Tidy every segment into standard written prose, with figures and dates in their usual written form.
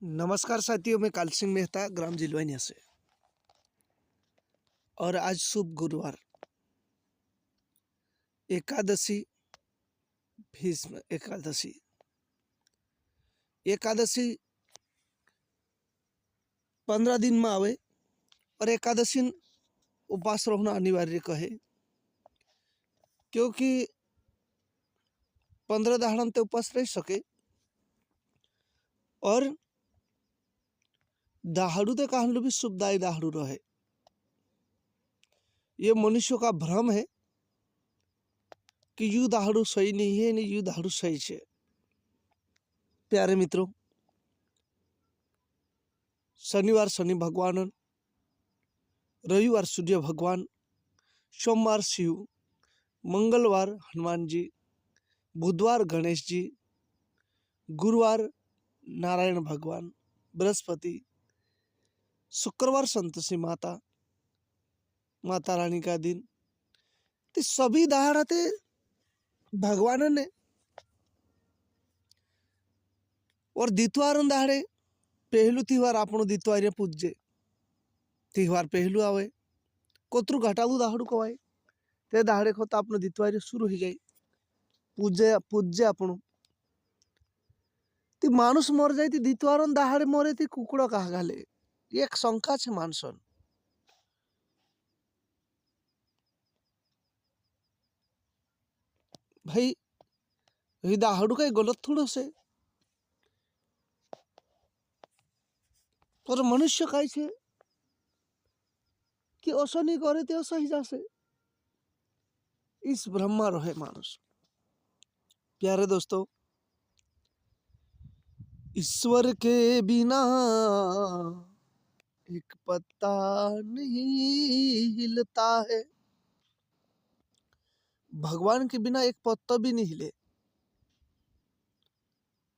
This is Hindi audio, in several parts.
नमस्कार साथियों, मैं काल सिंह मेहता ग्राम जिलवानिया से। और आज शुभ गुरुवार एकादशी, भीष्म एकादशी। एकादशी 15 दिन में आवे और एकादशी उपवास रहना अनिवार्य कहे, क्योंकि 15 दाहड़न ते उपवास रह सके और दाहड़ू ते कहलू भी शुभदायी दाहड़ू रहे। ये मनुष्य का भ्रम है कि यू दाहड़ू सही नहीं है, नहीं यू दाहड़ू सही है। प्यारे मित्रों, शनिवार शनि भगवान, रविवार सूर्य भगवान, सोमवार शिव, मंगलवार हनुमान जी, बुधवार गणेश जी, गुरुवार नारायण भगवान, बृहस्पति, शुक्रवार संतोषी माता माता रानी का दिन। ते सभी दाहड़ाते भगवान ने और दितवार दाहड़े पहलू तिहार आपण दितवार पूजे तिहार पहलू आवे कोतरू घटालू दाहड़ू कवाय ते दाहड़े को आप दितवार शुरू हो जाए पूजे पूजे आपण ती मानुष मर जाए ती दितवार दाहड़े मरे ती कुकुड़ कहा गाले एक शंका छे मानसन। भाई ये दाहड़ू कई गलत थोड़ो से और मनुष्य कहे छे कि असो नहीं करे ते असो ही जासे। इस ब्रह्मा रहे मानुष। प्यारे दोस्तों, ईश्वर के बिना एक पत्ता नहीं हिलता है। भगवान के बिना एक पत्ता भी नहीं हिले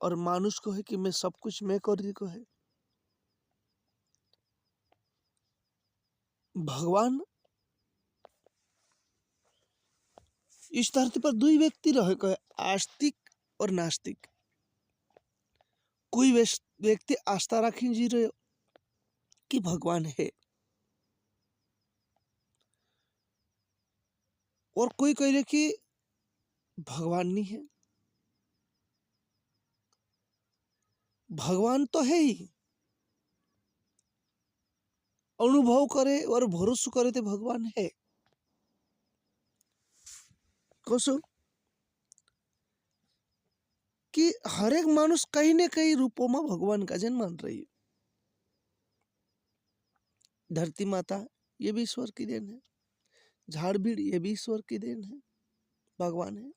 और मानुष को है कि मैं सब कुछ मैं कर रही को है। भगवान इस धरती पर दो ही व्यक्ति रहे को है, आस्तिक और नास्तिक। कोई व्यक्ति आस्था रखी जी रहे कि भगवान है और कोई कहे कि भगवान नहीं है। भगवान तो है ही, अनुभव करे और भरोसा करे तो भगवान है। कसो कि हर एक मानुष कहीं न कहीं रूपों में भगवान का जन्म मान रही है। धरती माता ये भी ईश्वर की देन है, झाड़ भीड़ ये भी ईश्वर की देन है, भगवान है।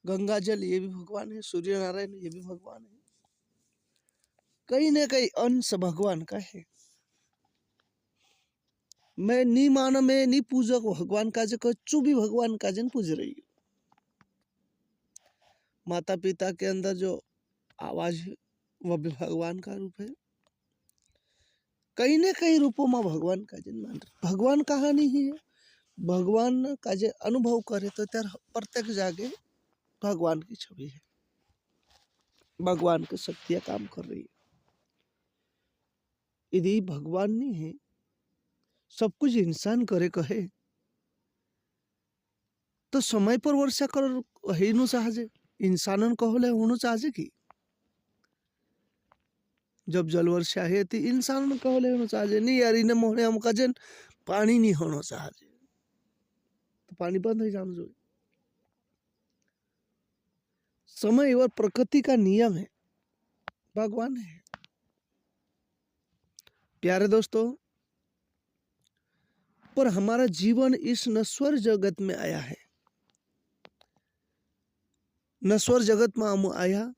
गंगा जल ये भी भगवान है, सूर्य नारायण ये भी भगवान है। कहीं न कहीं अंश भगवान का है। मैं नी मान में नी पूजक भगवान का कच्चू भी भगवान का जन पूज रही हूँ। माता पिता के अंदर जो आवाज है वह भी भगवान का रूप है। कहीं न कहीं रूपों में भगवान का जन मान रहे। भगवान कहानी ही है, भगवान का जो अनुभव करे तो त्यार प्रत्येक जागे भगवान की छवि है, भगवान की शक्तियां काम कर रही है। यदि भगवान नहीं है, सब कुछ इंसान करे कहे तो समय पर वर्षा कर ही नु चाहे, इंसानन कहले होनु चाहे कि जब जल वर्षा है तो इंसान कहले होनु चाहे नहीं यार इन्हें मोहने हमका जन पानी नहीं होना चाहे तो पानी बंद हो जाना चाहिए। समय और प्रकृति का नियम है, भगवान है। प्यारे दोस्तों, पर हमारा जीवन इस नश्वर जगत में आया है। नश्वर जगत में हम आया,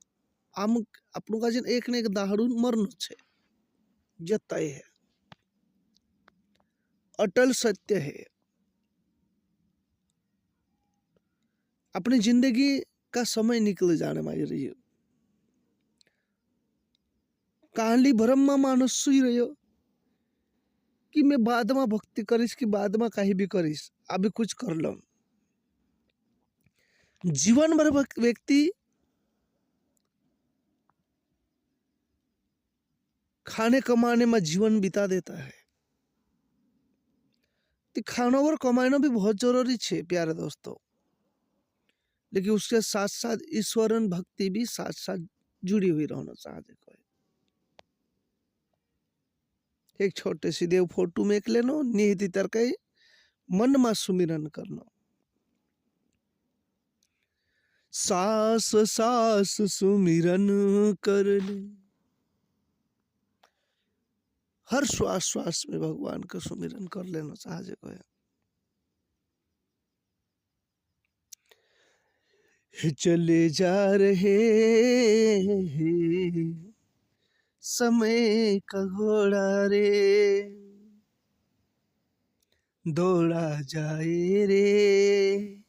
हम अपनों का जन एक ने एक दाहड़ू मरनु छे, जे तय है, अटल सत्य है। अपनी जिंदगी का समय निकल जाने में रही हो, कहानी भ्रम में मानुष सुई रही हो कि मैं बाद में भक्ति करीश कि बाद में कहीं भी करीश, अभी कुछ कर लो। जीवन भर व्यक्ति खाने कमाने में जीवन बिता देता है। तो खाना और कमाना भी बहुत जरूरी है प्यारे दोस्तों, लेकिन उसके साथ साथ ईश्वरन भक्ति भी साथ साथ जुड़ी हुई रहना चाहिए। एक छोटे सी देव फोटो में एक लेनो निहित तरके मन में सुमिरन करना। सास सास सुमिरन कर ले, हर श्वास श्वास में भगवान का सुमिरन कर लेना चाहिए को है। चले जा रहे समय का घोड़ा रे, दौड़ा जाए रे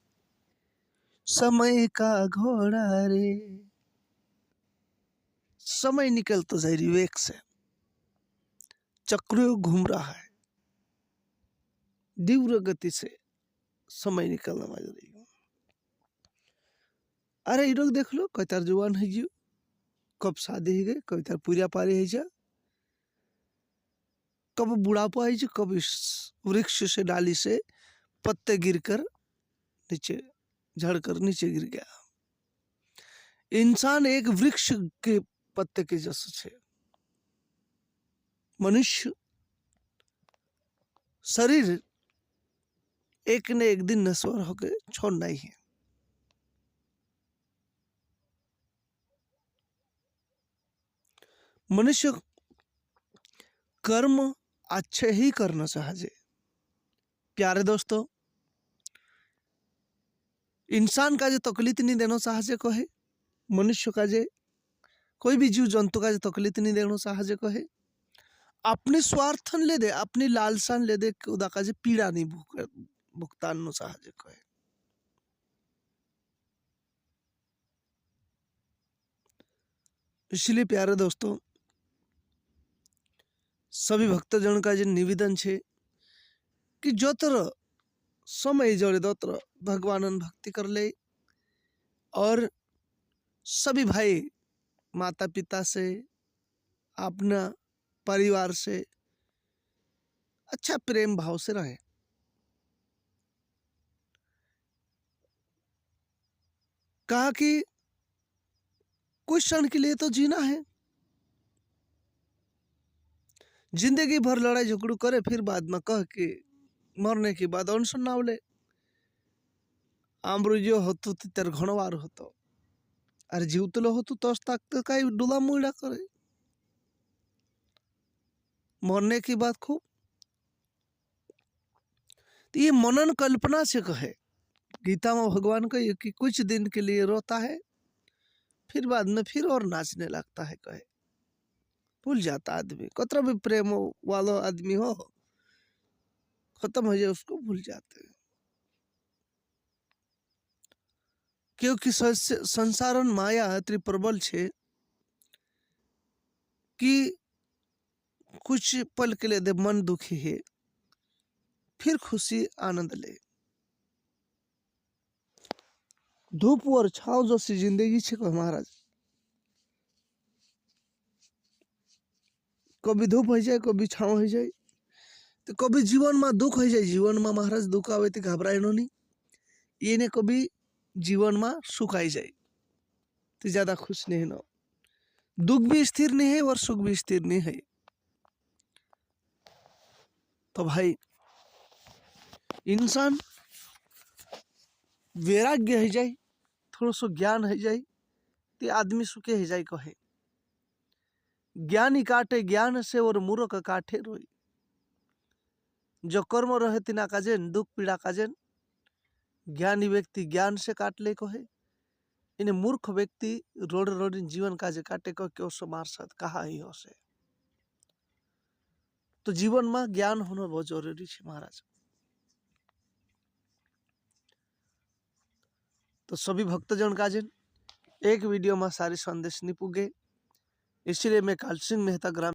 समय का घोड़ा रे। समय निकल तो जाए विवेक से, चक्र घूम रहा है, तीव्र गति से समय निकलना जरूरी है। अरे ये लोग देख लो कतार जुआन है जी, कब शादी है गए, कब तार पूजा पारी है जा, कब बुढ़ापा है जी, कब इस वृक्ष से डाली से पत्ते गिरकर नीचे झड़कर नीचे गिर गया। इंसान एक वृक्ष के पत्ते के जैसे है। मनुष्य शरीर एक न एक दिन नश्वर होकर छोड़ना ही है। मनुष्य कर्म अच्छे ही करना चाहिए प्यारे दोस्तों। इंसान का जो तकलीफ नहीं देना चाहिए को है, मनुष्य का जे कोई भी जीव जंतु का जो तकलीफ नहीं देना चाहिए को है। अपने स्वार्थन ले दे, अपनी लालसान ले दे, खुदा का जे पीड़ा नहीं भुगतान चाहिए को है। इसलिए प्यारे दोस्तों सभी भक्तजन का जो निवेदन है कि जोतर समय जोड़े दोतर भगवान भक्ति कर ले, और सभी भाई माता पिता से अपना परिवार से अच्छा प्रेम भाव से रहे। कहा कि कुछ क्षण के लिए तो जीना है, जिंदगी भर लड़ाई झगड़ू करे फिर बाद में कह के मरने के बाद अन सुनावले आमरुजो होतो तर घणवार होतो, अरे जीवतलो होतो तस तक तो कई डुला मुड़ा करे मरने की बात खूब। तो ये मनन कल्पना से कहे, गीता में भगवान कहे कि कुछ दिन के लिए रोता है फिर बाद में फिर और नाचने लगता है। कहे भूल जाता आदमी, कतरा भी प्रेम वाला आदमी हो, खत्म हो जाए उसको भूल जाते हैं। क्योंकि संसारन माया इतनी प्रबल छे कि कुछ पल के लिए दे मन दुखी है फिर खुशी आनंद ले। धूप और छाव जैसी जिंदगी छे को महाराज, कभी धूप हो जाए कभी छाव हो जाए, तो कभी जीवन में दुख हो जाए, जीवन में महाराज दुख आवे तो घबराए नहीं, ये ने कभी जीवन में सुख आई जाए तो ज्यादा खुश नहीं ना। दुख भी स्थिर नहीं है और सुख भी स्थिर नहीं है। तो भाई इंसान वैराग्य हो जाए, थोड़ा सा ज्ञान हो जाए तो आदमी सुखे हो जाए। कहे ज्ञानी काटे ज्ञान से और मूर्ख काटे रोई, जो कर्म रहे तिना काजेन दुख पीड़ा काजेन, ज्ञानी व्यक्ति ज्ञान से काट ले। कहे इन्हें मूर्ख व्यक्ति रोड रोड जीवन काजे काटे को क्यों समार साथ कहा ही हो से। तो जीवन में ज्ञान होना बहुत जरूरी है महाराज। तो सभी भक्तजन काजेन एक वीडियो में सारी संदेश नहीं पुगे, इसलिए मैं काल सिंह मेहता ग्राम